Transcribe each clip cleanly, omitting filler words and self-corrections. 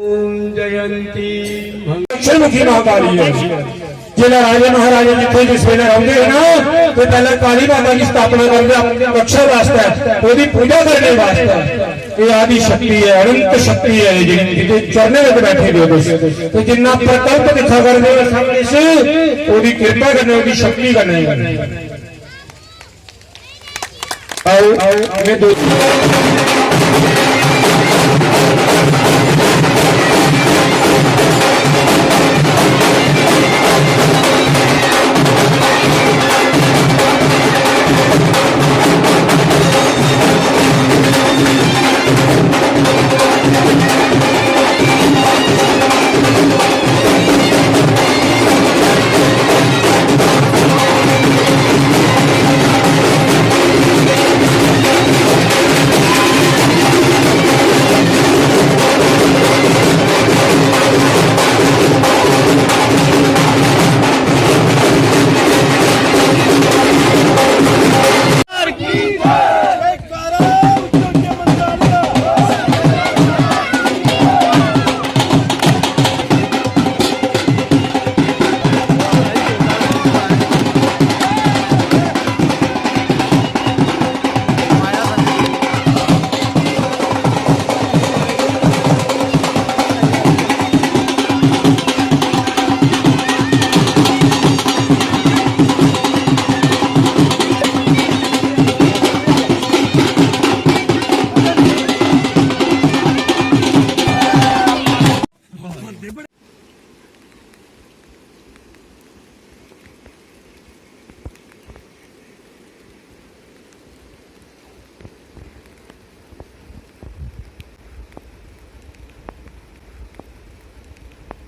जयंती मुखी महाकाली है जिला राजे महाराजे जिथे जिस वेले आते हैं ना तो पहले काली माता की स्थापना करते रक्षा वास्ते ओदी पूजा करने वास्ते ये आदि शक्ति है अनंत शक्ति है जिनके चरणों में बैठे हो तो जिन्ना प्रकल्प दिखा करने सामने से ओदी कृपा करने ओदी शक्ति करने आओ हमें दो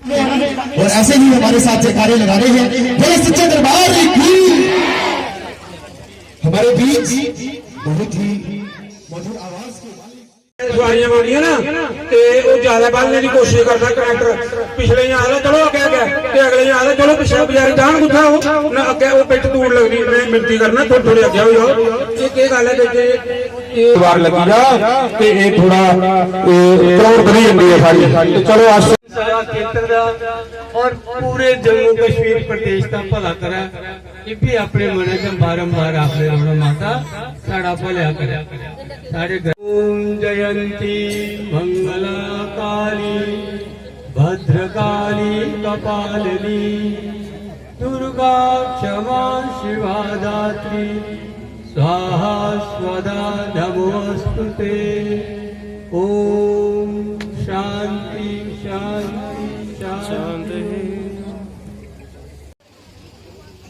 और ऐसे ही हमारे साथ जयकारे लगा रहे हैं बोले सच्चे दरबार की हमारे बीच बहुत ही मधुर आवाज सवारियां मारियां ना ते वो ज्यादा बोलने की कोशिश करता करैक्टर पिछले आ रहे चलो अगे अगे अगले आ रहे चलो पिछले बेचारे जान कुत्था हो ना अगे वो पिट दूर लगनी मैं मिनती करना थोड़ी थोड़ी अगे हो जाओ ये क्या गल है ये बार लगी जा ते ये थोड़ा करोड़ बनी जाती है सारी चलो आज और पूरे जम्मू कश्मीर प्रदेश का भला करा ये भी अपने मन च बारंबार आखने माता साड़ा भलिया करे सारे ओम जयंती मंगला काली भद्रकाली कपालिनी दुर्गा क्षमा शिवा दात्री स्वाहा स्वदा नमोस्तुते ओम शांति शांति शांति।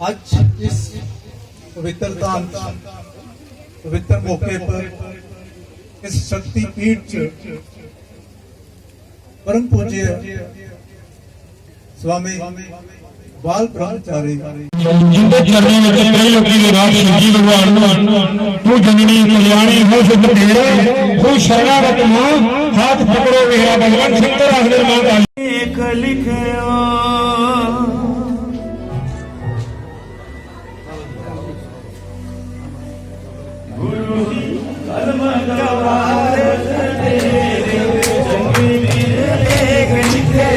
आज इस पवित्र मौके पर इस शक्ति पीठ परम पूज्य स्वामी बाल ब्रह्मचारी जिंदे चरणों में कई लोगों ने रात शिवजी भगवान तू जननी कल्याणी हो शुद्ध तेरे हो शरणागत मां हाथ पकड़ो मेरा भगवान शंकर आखिर मां काली एक लिखे गुरु ही कर्म गवार तेरे एक लिखे